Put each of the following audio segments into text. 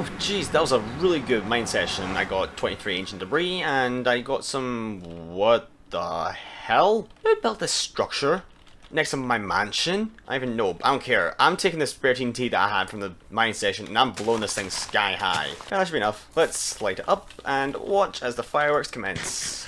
Oh jeez, that was a really good mine session. I got 23 ancient debris and I got some... what the hell? Who built this structure next to my mansion? I don't even know. I don't care. I'm taking this spare TNT that I had from the mine session and I'm blowing this thing sky high. Okay, that should be enough. Let's light it up and watch as the fireworks commence.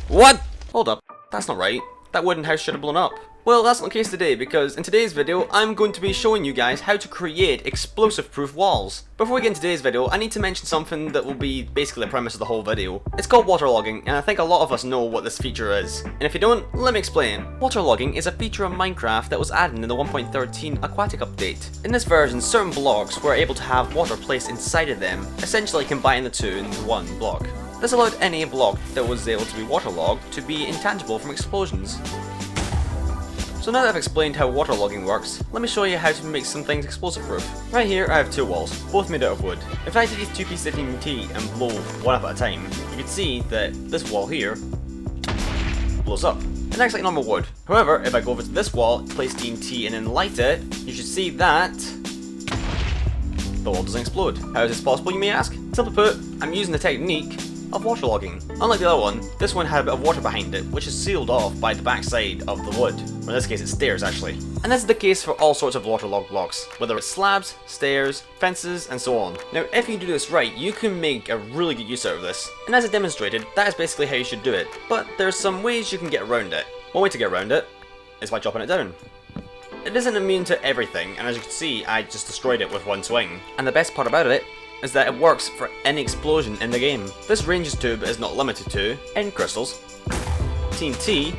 What? Hold up. That's not right. That wooden house should have blown up. Well, that's not the case today, because in today's video, I'm going to be showing you guys how to create explosive-proof walls. Before we get into today's video, I need to mention something that will be basically the premise of the whole video. It's called waterlogging, and I think a lot of us know what this feature is. And if you don't, let me explain. Waterlogging is a feature of Minecraft that was added in the 1.13 Aquatic update. In this version, certain blocks were able to have water placed inside of them, essentially combining the two into one block. This allowed any block that was able to be waterlogged to be intangible from explosions. So now that I've explained how waterlogging works, let me show you how to make some things explosive proof. Right here I have two walls, both made out of wood. If I take these two pieces of TNT and blow one up at a time, you can see that this wall here blows up. It acts like normal wood. However, if I go over to this wall, place TNT and then light it, you should see that the wall doesn't explode. How is this possible, you may ask? Simply put, I'm using the technique of waterlogging. Unlike the other one, this one had a bit of water behind it, which is sealed off by the backside of the wood. Or in this case, it's stairs actually. And this is the case for all sorts of waterlogged blocks, whether it's slabs, stairs, fences, and so on. Now, if you do this right, you can make a really good use out of this. And as I demonstrated, that is basically how you should do it. But there's some ways you can get around it. One way to get around it is by chopping it down. It isn't immune to everything, and as you can see, I just destroyed it with one swing. And the best part about it is that it works for any explosion in the game. This ranges to, but is not limited to, end crystals, TNT,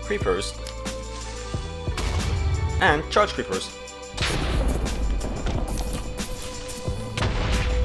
creepers, and charge creepers.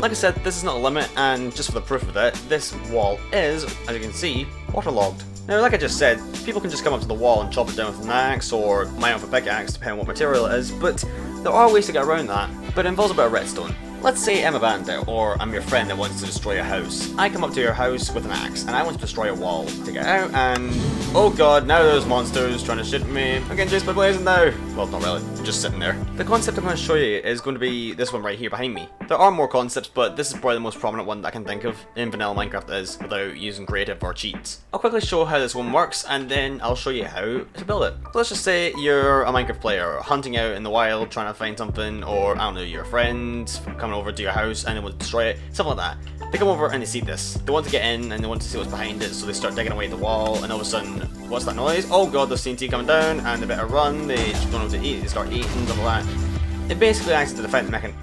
Like I said, this is not a limit, and just for the proof of it, this wall is, as you can see, waterlogged. Now, like I just said, people can just come up to the wall and chop it down with an axe, or mine it with a pickaxe, depending on what material it is, but there are ways to get around that, but it involves a bit of redstone. Let's say I'm a bandit, or I'm your friend that wants to destroy a house. I come up to your house with an axe, and I want to destroy a wall. To get out, and... oh god, now there's monsters trying to shoot at me. I'm getting chased by blazing now. Well, not really, I'm just sitting there. The concept I'm going to show you is going to be this one right here behind me. There are more concepts, but this is probably the most prominent one that I can think of in vanilla Minecraft is, without using creative or cheats. I'll quickly show how this one works, and then I'll show you how to build it. So let's just say you're a Minecraft player, hunting out in the wild, trying to find something, or I don't know, you're a friend, coming over to your house and they want to destroy it, something like that. They come over and they see this. They want to get in and they want to see what's behind it, so they start digging away at the wall, and all of a sudden, what's that noise? Oh god, there's TNT coming down, and they better run, they don't know what to eat, they start eating, stuff like that. It basically acts as a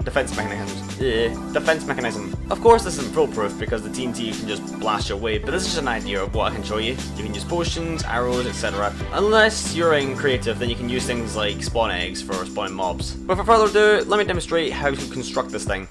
defense mechanism. Of course, this isn't foolproof because the TNT can just blast you away, but this is just an idea of what I can show you. You can use potions, arrows, etc. Unless you're in creative, then you can use things like spawn eggs for spawning mobs. But for further ado, let me demonstrate how to construct this thing.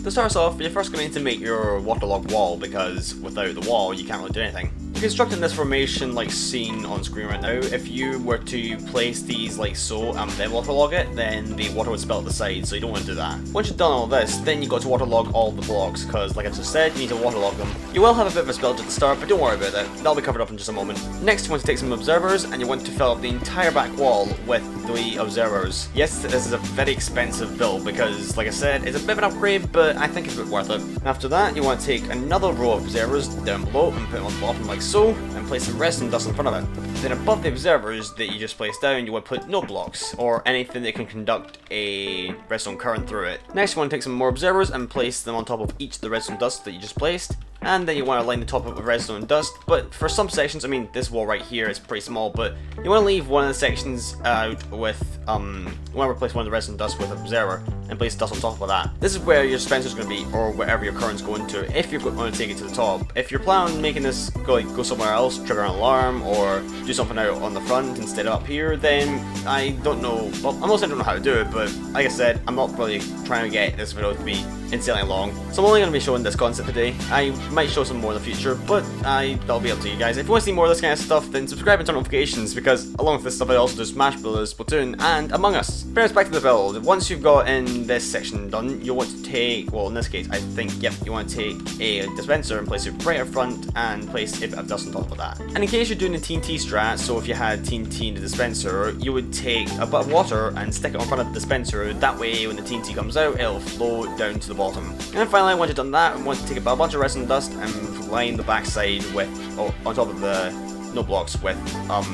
To start us off, you're first going to need to make your waterlogged wall, because without the wall, you can't really do anything. You construct in this formation like seen on screen right now. If you were to place these like so and then waterlog it, then the water would spill at the side, so you don't want to do that. Once you've done all this, then you've got to waterlog all the blocks, because like I just said, you need to waterlog them. You will have a bit of a spillage at the start, but don't worry about that. That'll be covered up in just a moment. Next, you want to take some observers, and you want to fill up the entire back wall with the observers. Yes, this is a very expensive build, because like I said, it's a bit of an upgrade, but I think it's a bit worth it. After that, you want to take another row of observers down below and put them on the bottom like so, and place some redstone dust in front of it. Then above the observers that you just placed down, you want to put no blocks, or anything that can conduct a redstone current through it. Next, you want to take some more observers and place them on top of each of the redstone dust that you just placed. And then you want to line the top up with redstone and dust, but for some sections, I mean this wall right here is pretty small, but you want to leave one of the sections out with, you want to replace one of the redstone dust with observer, and place dust on top of that. This is where your dispenser's going to be, or wherever your current's going to, if you're going to take it to the top. If you're planning on making this go somewhere else, trigger an alarm, or do something out on the front instead of up here, then I don't know, well, I'm not saying I don't know how to do it, but like I said, I'm not really trying to get this video to be insanely long. So I'm only going to be showing this concept today. I might show some more in the future, but that'll be up to you guys. If you want to see more of this kind of stuff, then subscribe and turn notifications, because along with this stuff I also do Smash Brothers, Splatoon, and Among Us. Parents, back to the build. Once you've got in this section done, you'll want to take, well in this case I think, yep, you want to take a dispenser and place it right up front and place a bit of dust on top of that. And in case you're doing a TNT strat, so if you had TNT in the dispenser, you would take a bit of water and stick it on front of the dispenser. That way when the TNT comes out, it'll flow down to the bottom. And then finally, once you've done that, you want to take a bunch of resin dust and line the backside with, on top of the no blocks with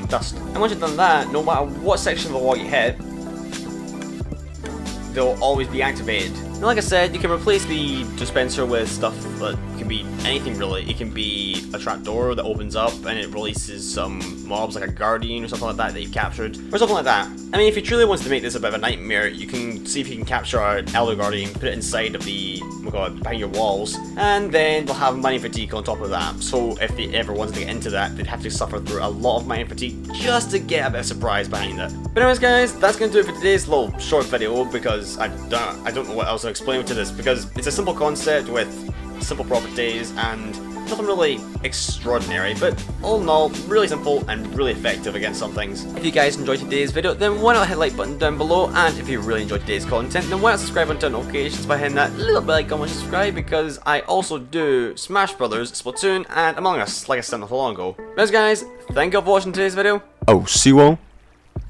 dust. And once you've done that, no matter what section of the wall you hit, they'll always be activated. And like I said, you can replace the dispenser with stuff that can be anything really. It can be a trapdoor that opens up and it releases some mobs like a guardian or something like that you've captured, or something like that. I mean, if you truly want to make this a bit of a nightmare, you can see if you can capture an elder guardian, put it inside of the, oh my god, behind your walls, and then they'll have mining fatigue on top of that. So if they ever wanted to get into that, they'd have to suffer through a lot of mining fatigue just to get a bit of surprise behind it. But anyways guys, that's going to do it for today's little short video, because I don't know what else to explain to this, because it's a simple concept with simple properties and nothing really extraordinary, but all in all, really simple and really effective against some things. If you guys enjoyed today's video, then why not hit the like button down below, and if you really enjoyed today's content, then why not subscribe and turn notifications by hitting that little bell icon when you subscribe, because I also do Smash Brothers, Splatoon, and Among Us, like I said not so long ago. Anyways guys, thank you for watching today's video. Oh, see you all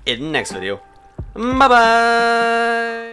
In the next video. Bye bye!